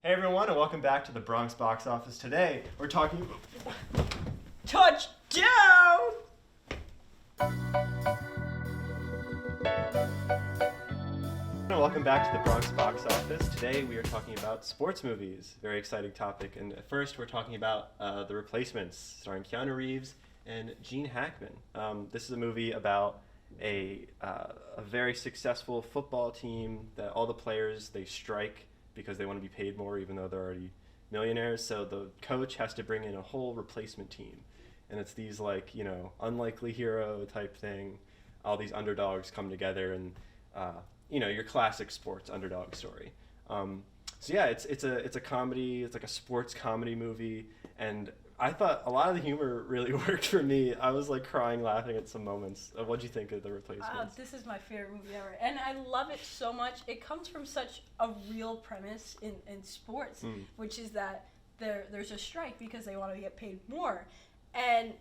Hey everyone, and welcome back to the Bronx box office. Today, we're talking. Touchdown! And welcome back to the Bronx box office. Today, we are talking about sports movies. Very exciting topic. And at first, we're talking about The Replacements, starring Keanu Reeves and Gene Hackman. This is a movie about a very successful football team that all the players they strike because they want to be paid more, even though they're already millionaires. So the coach has to bring in a whole replacement team, and it's these unlikely hero type thing. All these underdogs come together, and your classic sports underdog story. So yeah, it's a comedy. It's like a sports comedy movie, and I thought a lot of the humor really worked for me. I was like crying, laughing at some moments. What'd you think of The Replacements? This is my favorite movie ever, and I love it so much. It comes from such a real premise in sports, which is that there's a strike because they want to get paid more, and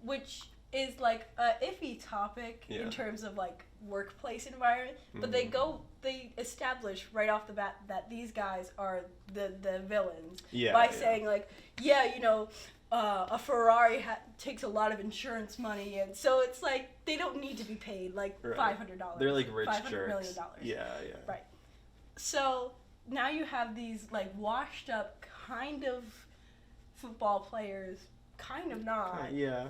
which is like a iffy topic in terms of like workplace environment. But they establish right off the bat that these guys are the villains by saying like, a Ferrari takes a lot of insurance money, and so it's like they don't need to be paid like $500. They're like rich $500 jerks. million. Yeah. Right. So now you have these like washed up kind of football players, kind of not. Yeah.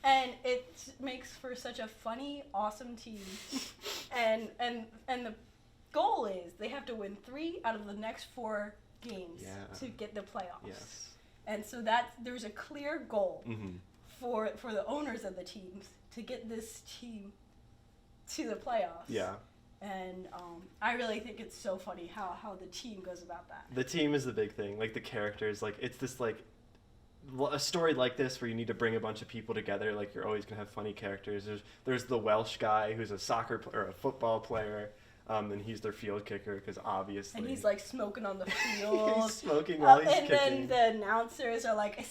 And it makes for such a funny, awesome team. and the goal is they have to win 3 out of the next 4 games to get the playoffs. Yes. And so there's a clear goal for the owners of the teams to get this team to the playoffs. Yeah. And I really think it's so funny how the team goes about that. The team is the big thing. Like the characters, like it's this like a story like this where you need to bring a bunch of people together. Like you're always gonna have funny characters. There's the Welsh guy who's a or a football player. And he's their field kicker because obviously. And he's like smoking on the field. He's smoking while he's kicking. And then the announcers are like,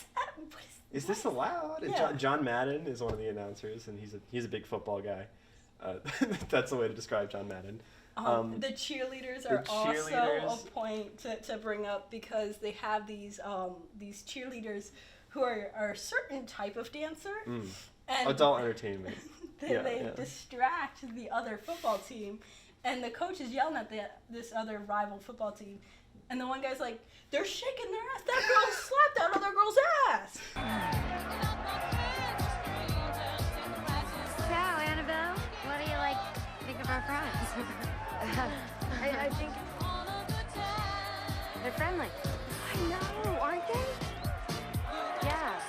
"Is this allowed?" And yeah. John Madden is one of the announcers, and he's a big football guy. That's the way to describe John Madden. The cheerleaders are also a point to bring up because they have these cheerleaders who are a certain type of dancer. And adult entertainment. They distract the other football team. And the coach is yelling at this other rival football team. And the one guy's like, they're shaking their ass. That girl slapped that other girl's ass. So, Annabelle, what do you think of our friends? I think they're friendly. I know, aren't they? Yeah.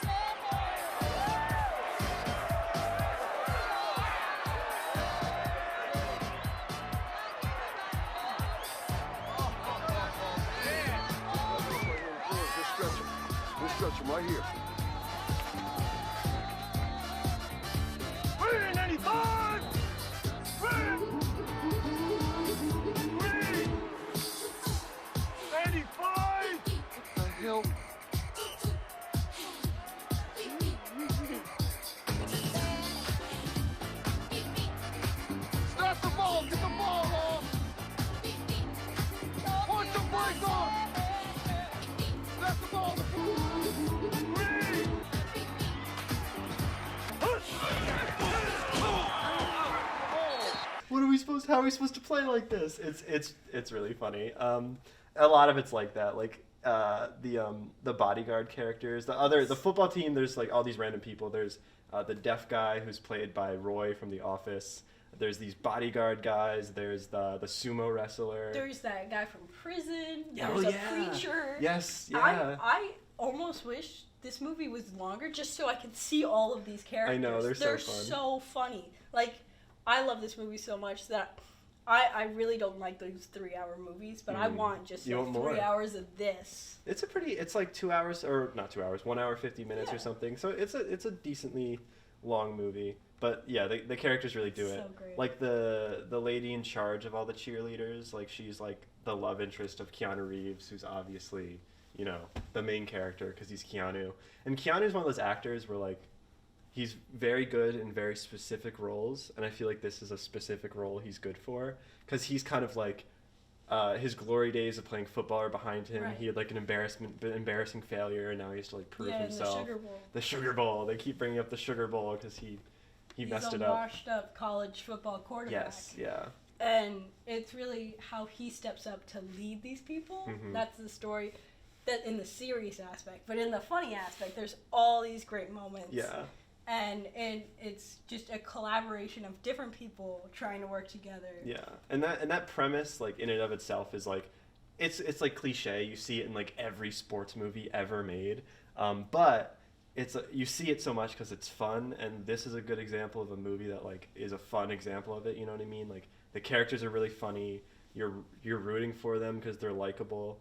Stretch him right here. Win 85! Win! 85! What the hell? Stop the ball! Get the ball off! Punch the break off! Stop the ball! How are we supposed to play like this? It's really funny. A lot of it's like that. Like the bodyguard characters, the football team. There's like all these random people. There's the deaf guy who's played by Roy from The Office. There's these bodyguard guys. There's the sumo wrestler. There's that guy from prison. There's a preacher. Yes, yeah. I almost wish this movie was longer just so I could see all of these characters. I know, they're so fun. So funny. Like, I love this movie so much that I really don't like those 3-hour movies, but I want just 3 hours of this. It's like 2 hours, or not 2 hours, 1 hour 50 minutes or something. So it's a decently long movie. But yeah, the characters really do it. So great. Like the lady in charge of all the cheerleaders, like she's like the love interest of Keanu Reeves, who's obviously, the main character because he's Keanu. And Keanu's one of those actors where like he's very good in very specific roles, and I feel like this is a specific role he's good for because he's kind of like his glory days of playing football are behind him. Right. He had like an embarrassing failure, and now he has to like prove Yeah, himself. the Sugar Bowl. The Sugar Bowl. They keep bringing up the Sugar Bowl because he messed it He's a up. washed-up college football quarterback. Yes, yeah. And it's really how he steps up to lead these people. Mhm. That's the story. That in the serious aspect, but in the funny aspect, there's all these great moments. Yeah. And it's just a collaboration of different people trying to work together. Yeah, and that premise, like in and of itself, is like, it's like cliche. You see it in like every sports movie ever made, but you see it so much because it's fun, and this is a good example of a movie that like is a fun example of it. You know what I mean? Like the characters are really funny. You're rooting for them because they're likable.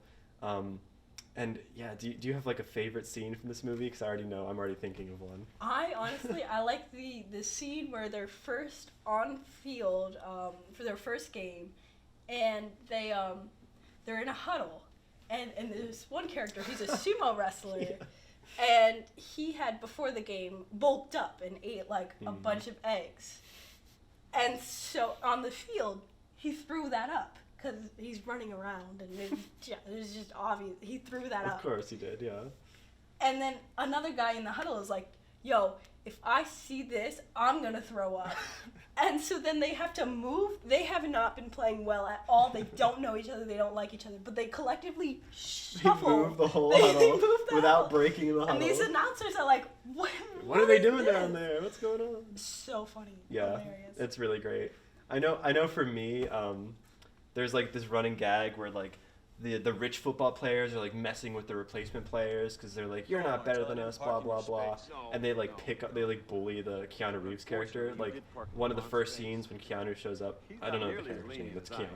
And yeah, do you have like a favorite scene from this movie? Because I already know, I'm already thinking of one. I honestly, I like the scene where they're first on field for their first game, and they're in a huddle, and there's one character, he's a sumo wrestler, and he had before the game bulked up and ate like a bunch of eggs, and so on the field he threw that up. Because he's running around, and it was just obvious. He threw that up. Of course he did, yeah. And then another guy in the huddle is like, yo, if I see this, I'm going to throw up. And so then they have to move. They have not been playing well at all. They don't know each other. They don't like each other. But they collectively shuffle. They move the whole They huddle move the without huddle. breaking the huddle. And these announcers are like, What are they is doing this? down there? What's going on? So funny. Yeah, Hilarious. it's really great. I know for me, there's like this running gag where like the rich football players are like messing with the replacement players because they're like, you're not better than us, blah blah blah, and they like bully the Keanu Reeves character. Like one of the first scenes when Keanu shows up, I don't know the character's name, it's Keanu.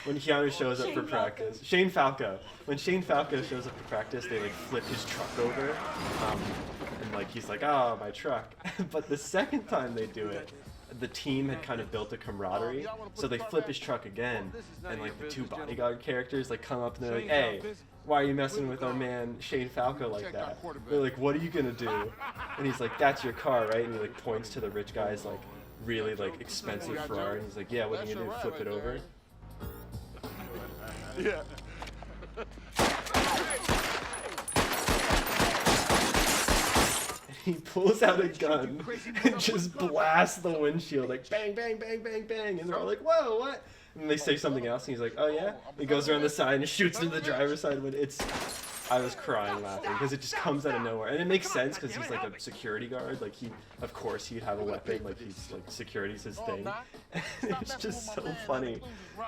When Keanu shows up for practice, Shane Falco. When Shane Falco shows up for practice, they like flip his truck over, and like he's like, oh, my truck. But the second time they do it, the team had kind of built a camaraderie, so they flip his truck again, and like the two bodyguard characters like come up and they're like, hey, why are you messing with our man Shane Falco like that? They're like, what are you gonna do? And he's like, that's your car, right? And he like points to the rich guy's like really like expensive Ferrari, and he's like, yeah, what are you gonna do, flip it over? Yeah. He pulls out a gun and just blasts the windshield, like bang, bang, bang, bang, bang, and they're all like, whoa, what? And they say something else, and he's like, oh yeah? He goes around the side and shoots into the driver's side window. I was crying laughing because it just comes out of nowhere, and it makes sense because he's like a security guard. Like of course he'd have a weapon. Like he's like security's his thing. And it's just so funny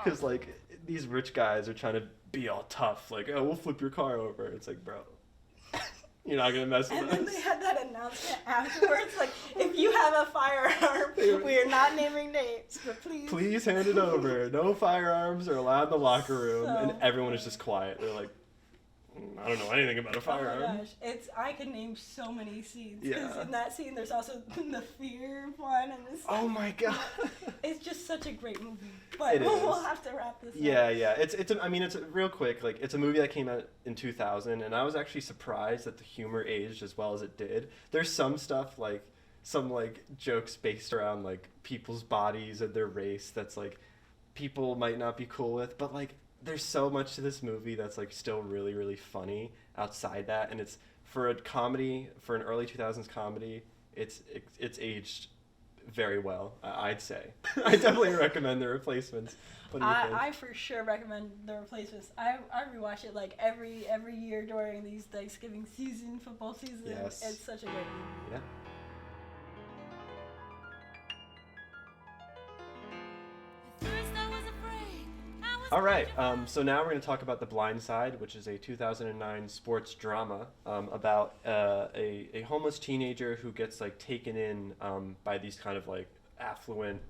because like these rich guys are trying to be all tough, like, oh, we'll flip your car over. It's like, bro, you're not gonna mess with And us. then they had that announcement afterwards, like, if you have a firearm, we are not naming names, but Please hand it over. No firearms are allowed in the locker room, So and everyone is just quiet. They're like, I don't know anything about a Oh firearm. my gosh, I can name so many scenes. 'Cause Yeah. in that scene, there's also the fear one, and this. Oh my god. It's just such a great movie. But It we'll is. have to wrap this up. Yeah. It's real quick. Like, it's a movie that came out in 2000, and I was actually surprised that the humor aged as well as it did. There's some stuff like some like jokes based around like people's bodies and their race that's like people might not be cool with, but like there's so much to this movie that's like still really, really funny outside that, and it's for a comedy, for an early 2000s comedy, it's aged very well, I'd say. I definitely recommend The Replacements. What do you think? I for sure recommend The Replacements. I rewatch it like every year during these Thanksgiving season, football season. Yes. It's such a great movie. Yeah. All right, so now we're going to talk about The Blind Side, which is a 2009 sports drama about a homeless teenager who gets like taken in by these kind of like affluent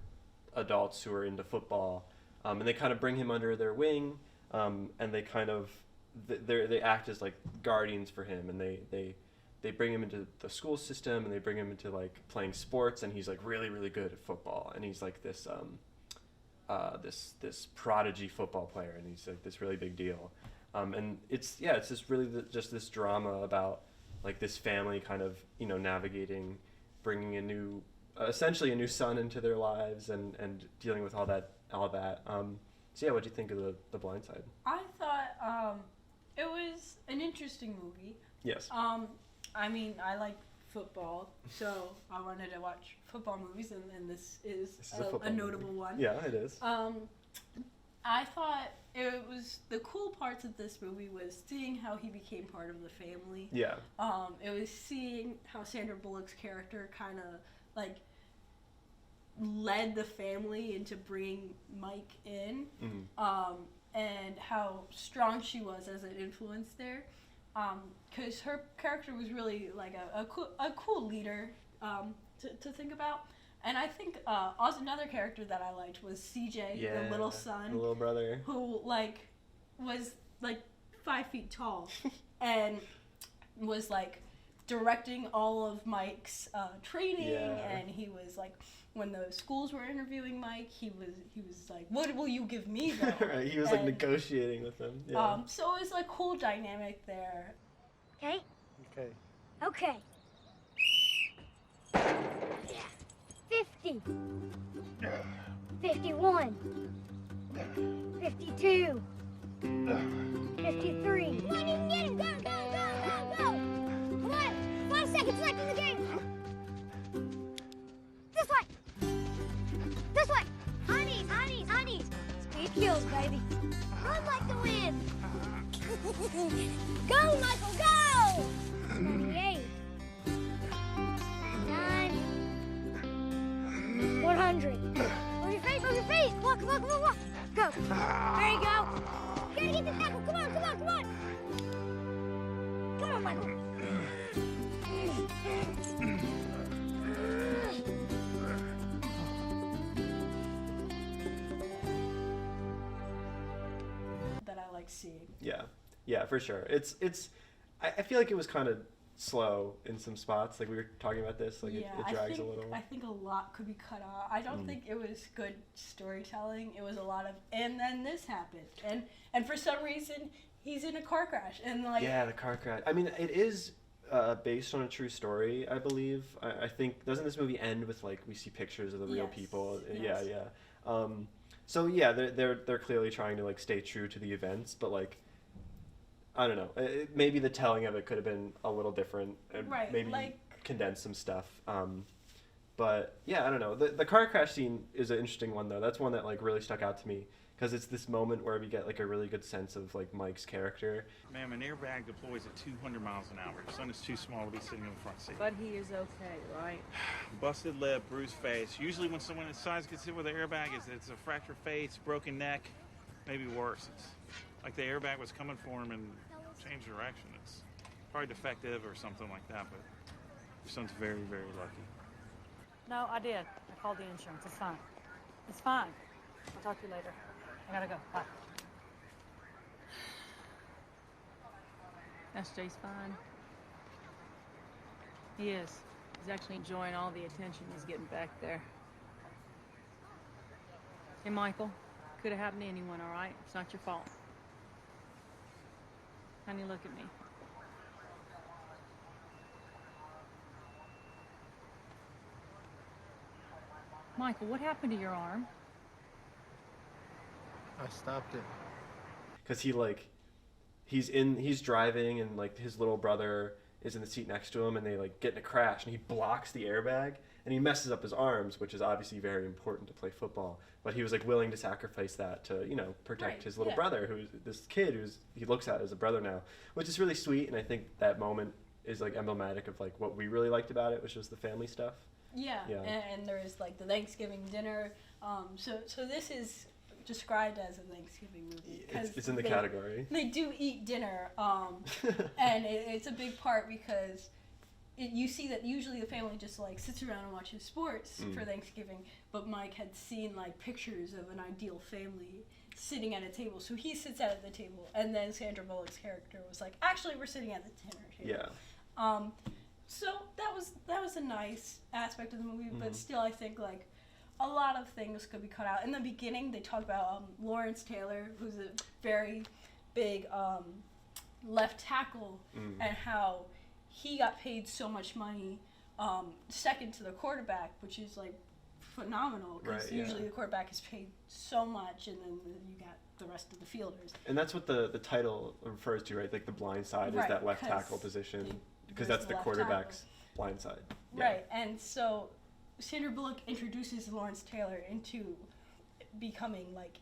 adults who are into football, and they kind of bring him under their wing, and they kind of they act as like guardians for him, and they bring him into the school system, and they bring him into like playing sports, and he's like really, really good at football, and he's like this this prodigy football player, and he's like this really big deal, and it's just really just this drama about like this family kind of navigating, bringing essentially a new son into their lives, and dealing with all that, So yeah, what do you think of the Blind Side? I thought it was an interesting movie. Yes. I mean, I like football, so I wanted to watch football movies, and this is a notable one. Yeah, it is. I thought it was the cool parts of this movie was seeing how he became part of the family. Yeah. It was seeing how Sandra Bullock's character kind of like led the family into bringing Mike in, and how strong she was as an influence there. Because her character was really like a cool leader to think about. And I think also another character that I liked was CJ, the little son, the little brother, who like was like 5 feet tall and was like directing all of Mike's training, and he was like, when the schools were interviewing Mike, he was like, what will you give me though? Right, he was like negotiating with them. Yeah. So it was a cool dynamic there. Okay? Okay. Okay. 50. 51. 52. 53. Come on, you can get him! Go, go, go, go, go! Come on! 5 seconds left in the game! This way! This way! Honeys, honeys, honeys! Speed kills, baby. Run like the wind! Go, Michael, go! 98. 99. 100. Move your feet, move your feet! Come on, come on, come on, come on! Go! There you go! You gotta get the tackle! Come on, come on, come on! Come on, Michael! That I like seeing. Yeah, for sure. I feel like it was kind of slow in some spots. Like we were talking about this. Like it drags a little. I think a lot could be cut out. I don't think it was good storytelling. It was a lot of, and then this happened, and for some reason he's in a car crash, and like Yeah, the car crash. I mean, it is based on a true story, I believe. I think, doesn't this movie end with like we see pictures of the real Yes, people? yes. Yeah. So yeah, they're clearly trying to like stay true to the events, but like, I don't know. Maybe the telling of it could have been a little different. Right, Maybe like- condense some stuff. But yeah, I don't know. The car crash scene is an interesting one though. That's one that like really stuck out to me because it's this moment where we get like a really good sense of like Mike's character. Ma'am, an airbag deploys at 200 miles an hour. Your son is too small to be sitting in the front seat. But he is okay, right? Busted lip, bruised face. Usually when someone his size gets hit with an airbag, it's a fractured face, broken neck, maybe worse. It's like the airbag was coming for him and changed direction. It's probably defective or something like that, but your son's very, very lucky. No, I did. I called the insurance. It's fine. It's fine. I'll talk to you later. I gotta go. Bye. SJ's fine. He is. He's actually enjoying all the attention he's getting back there. Hey, Michael. Could have happened to anyone, all right? It's not your fault. Honey, look at me. Michael, what happened to your arm? I stopped it. Because he's driving and like his little brother is in the seat next to him and they like get in a crash and he blocks the airbag and he messes up his arms, which is obviously very important to play football. But he was like willing to sacrifice that to, you know, protect Right, his little yeah. brother, who's this kid he looks at as a brother now, which is really sweet. And I think that moment is like emblematic of like what we really liked about it, which was the family stuff. Yeah. And there is like the Thanksgiving dinner. So this is described as a Thanksgiving movie. It's in the category. They do eat dinner, and it's a big part because you see that usually the family just like sits around and watches sports for Thanksgiving, but Mike had seen like pictures of an ideal family sitting at a table, so he sits at the table, and then Sandra Bullock's character was like, actually we're sitting at the dinner table. Yeah. So that was a nice aspect of the movie, but still I think like a lot of things could be cut out. In the beginning, they talk about Lawrence Taylor, who's a very big left tackle, and how he got paid so much money, second to the quarterback, which is like phenomenal because Right, yeah. usually the quarterback is paid so much, and then you got the rest of the fielders. And that's what the title refers to, right? Like the blind side is Right, that left 'cause tackle position, because there's that's the the left quarterback's blind side. Yeah. Right, and so Sandra Bullock introduces Lawrence Taylor into becoming like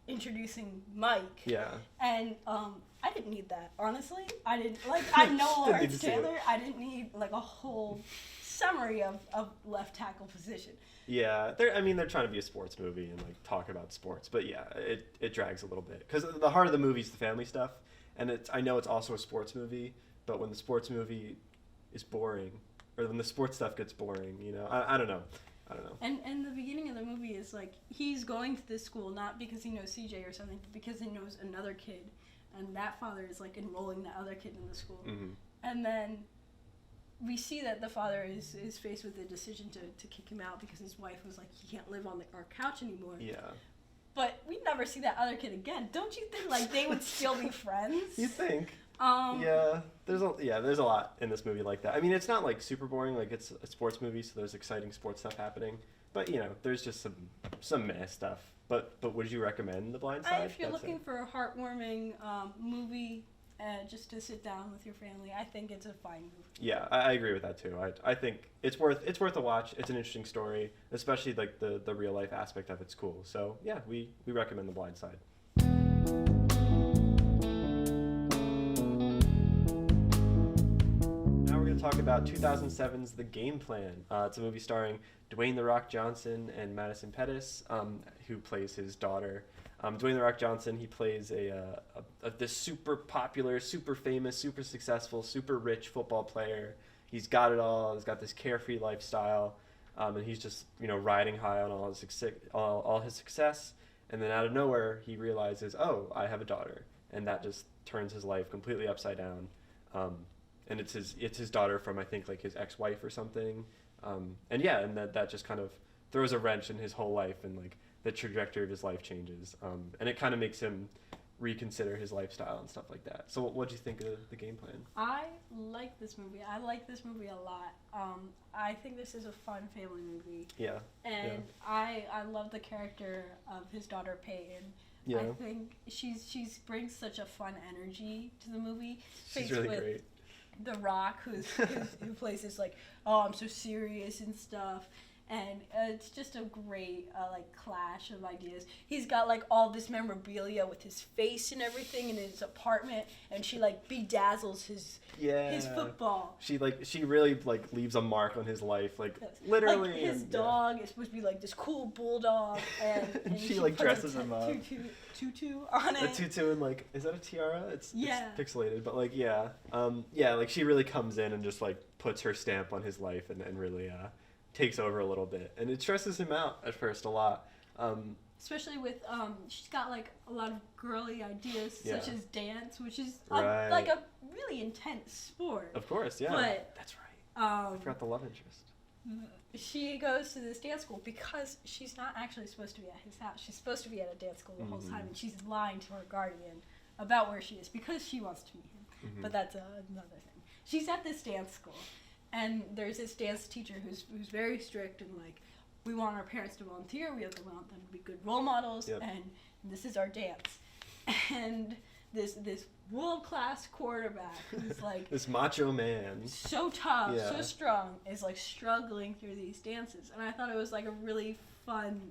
introducing Mike. Yeah. And I didn't need that, honestly. I didn't like. I know Didn't need Lawrence to see it. Taylor. I didn't need like a whole summary of left tackle position. Yeah, they're trying to be a sports movie and like talk about sports, but yeah, it drags a little bit because the heart of the movie is the family stuff, and I know it's also a sports movie, but when the sports movie is boring, or when the sports stuff gets boring, I don't know. And the beginning of the movie is like he's going to this school not because he knows CJ or something, but because he knows another kid, and that father is like enrolling that other kid in the school, and then we see that the father is faced with the decision to kick him out because his wife was like, he can't live on our couch anymore. Yeah. But we never see that other kid again. Don't you think like they would still be friends? You think? Yeah, there's a lot in this movie like that. I mean, it's not like super boring. Like it's a sports movie, so there's exciting sports stuff happening. But there's just some meh stuff. But would you recommend The Blind Side? If you're looking for a heartwarming movie, just to sit down with your family, I think it's a fine movie. Yeah, I agree with that too. I think it's worth a watch. It's an interesting story, especially like the real life aspect of it's cool. So yeah, we recommend The Blind Side. Now we're going to talk about 2007's The Game Plan. It's a movie starring Dwayne "The Rock" Johnson and Madison Pettis, who plays his daughter. Dwayne "The Rock" Johnson, he plays this super popular, super famous, super successful, super rich football player. He's got it all. He's got this carefree lifestyle, and he's just riding high on all his success. And then out of nowhere, he realizes, oh, I have a daughter, and that just turns his life completely upside down. And it's his daughter from, I think, like his ex-wife or something. And that just kind of throws a wrench in his whole life, and like the trajectory of his life changes. And it kind of makes him reconsider his lifestyle and stuff like that. So what do you think of The Game Plan? I like this movie. I like this movie a lot. I think this is a fun family movie. Yeah. And I love the character of his daughter Peyton. Yeah. I think she brings such a fun energy to the movie. She's really great. The Rock, who plays this like, oh, I'm so serious and stuff, and it's just a great like clash of ideas. He's got like all this memorabilia with his face and everything in his apartment, and she like bedazzles his football. She really like leaves a mark on his life, like literally. Like his dog is supposed to be like this cool bulldog, and she like puts dresses a him up. Tutu on it. A tutu and like, is that a tiara? It's pixelated, but like like she really comes in and just like puts her stamp on his life and really takes over a little bit, and it stresses him out at first a lot. Especially with she's got like a lot of girly ideas such as dance, which is Right. like a really intense sport. Of course, yeah. But that's right. I forgot the love interest. She goes to this dance school because she's not actually supposed to be at his house. She's supposed to be at a dance school the whole time, and she's lying to her guardian about where she is because she wants to meet him. But that's another thing. She's at this dance school, and there's this dance teacher who's very strict and like, we want our parents to volunteer. We want them to be good role models, and this is our dance. And this world-class quarterback who's like this macho man, so tough, so strong, is like struggling through these dances. And I thought it was like a really fun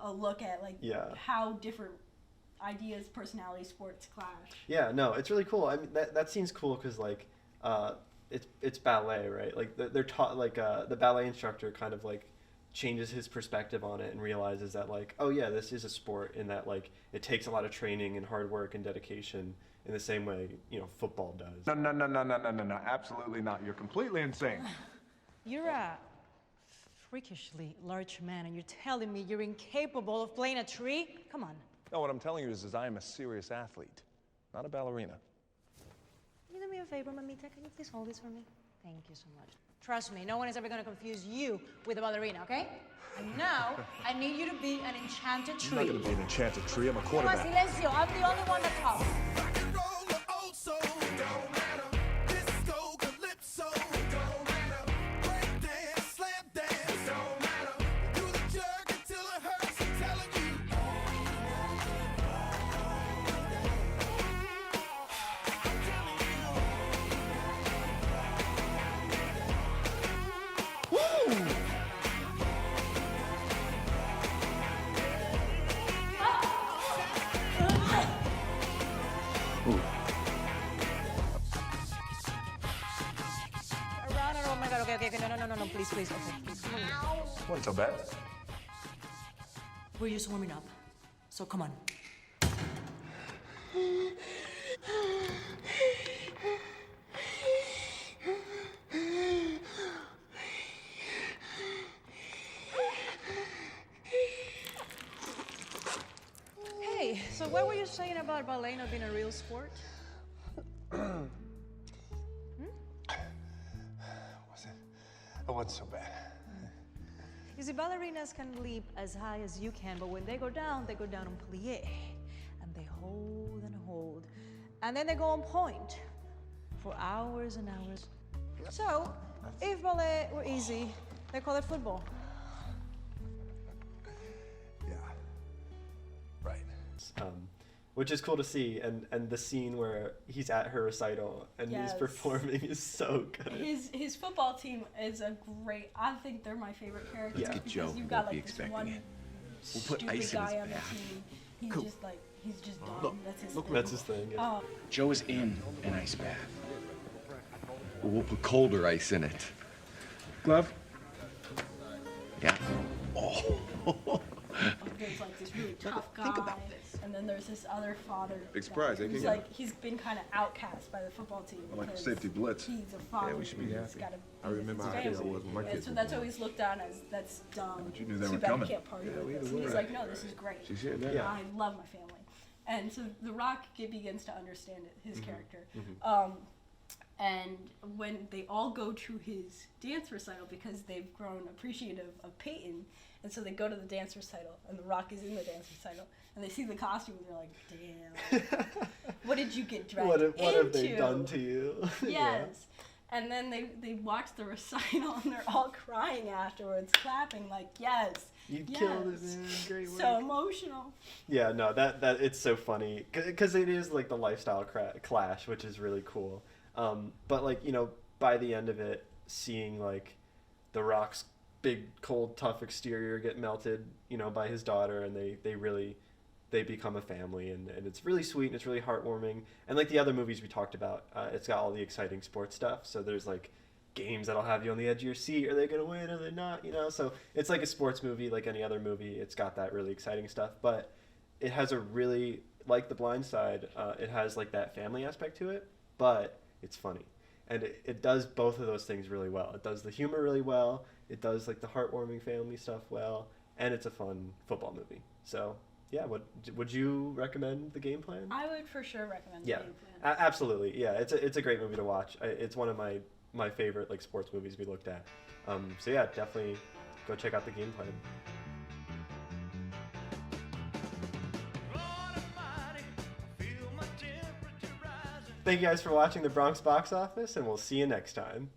look at like how different ideas, personalities, sports clash. Yeah, no, it's really cool. I mean, that scene's cool because like it's ballet, right? Like they're taught, like the ballet instructor kind of like changes his perspective on it and realizes that like, oh yeah, this is a sport, in that like it takes a lot of training and hard work and dedication in the same way football does. No, absolutely not. You're completely insane. You're a freakishly large man, and you're telling me you're incapable of playing a tree? Come on. No, what I'm telling you is I am a serious athlete, not a ballerina. Can you do me a favor, Mamita? Can you please hold this for me? Thank you so much. Trust me, no one is ever going to confuse you with a ballerina, okay? And now, I need you to be an enchanted tree. I'm not going to be an enchanted tree. I'm a quarterback. Silencio. I'm the only one that talks. Rock and roll the old soul, don't matter. Disco, calypso, don't matter. Break dance, slap dance, don't matter. Do the jerk okay. No, please. Okay, please, come on. Wasn't so bad. We're just warming up. So come on. Hey, so what were you saying about ballet not being a real sport? It wasn't so bad. You see, ballerinas can leap as high as you can, but when they go down on plie. And they hold and hold. And then they go on point for hours and hours. So, if ballet were easy, they call it football. Yeah. Right. Which is cool to see, and the scene where he's at her recital and he's Yes. performing is so good. His football team is a great. I think they're my favorite characters. Let's get because Joe. You've He got won't be like this expecting one it. We'll put stupid ice in his guy on the bath. team. He's Cool. just like he's just dumb. Look, That's his look thing. That's his thing. Yeah. Joe is in an ice bath. We'll put colder ice in it. Glove? Yeah. Oh. There's like this really tough guy, Think about this. and then there's this other father. Big surprise, guy eh, who's King? like he's been kind of outcast by the football team. like a because safety blitz. He's a father. we should be he's happy. gotta I be with remember his how kids I family. was when my And kids so were that's born. always looked on as that's dumb. But you knew they Too were bad coming. You can't party Yeah, with we this. were. And he's like, no, this is great. She said that. Yeah. I love my family. And so The Rock begins to understand it, his character. And when they all go to his dance recital because they've grown appreciative of Peyton, and so they go to the dance recital, and The Rock is in the dance recital, and they see the costume, and they're like, damn, what did you get dragged what into? have they done to you? Yes. And then they watch the recital, and they're all crying afterwards, clapping like, yes, You yes. killed it, man. Great work. So emotional. Yeah, no, that it's so funny because it is like the lifestyle clash, which is really cool. But like, you know, by the end of it, seeing like The Rock's big, cold, tough exterior get melted, you know, by his daughter, and they become a family, and it's really sweet and it's really heartwarming. And like the other movies we talked about, it's got all the exciting sports stuff. So there's like games that'll have you on the edge of your seat. Are they gonna win? Are they not? You know, so it's like a sports movie, like any other movie. It's got that really exciting stuff, but it has a really, like The Blind Side, it has like that family aspect to it, but it's funny. And it does both of those things really well. It does the humor really well, it does like the heartwarming family stuff well, and it's a fun football movie. So yeah, would you recommend The Game Plan? I would for sure recommend Yeah, The Game Plan. absolutely. Yeah, it's a great movie to watch. It's one of my favorite like sports movies we looked at. So yeah, definitely go check out The Game Plan. Thank you guys for watching the Bronx Box Office, and we'll see you next time.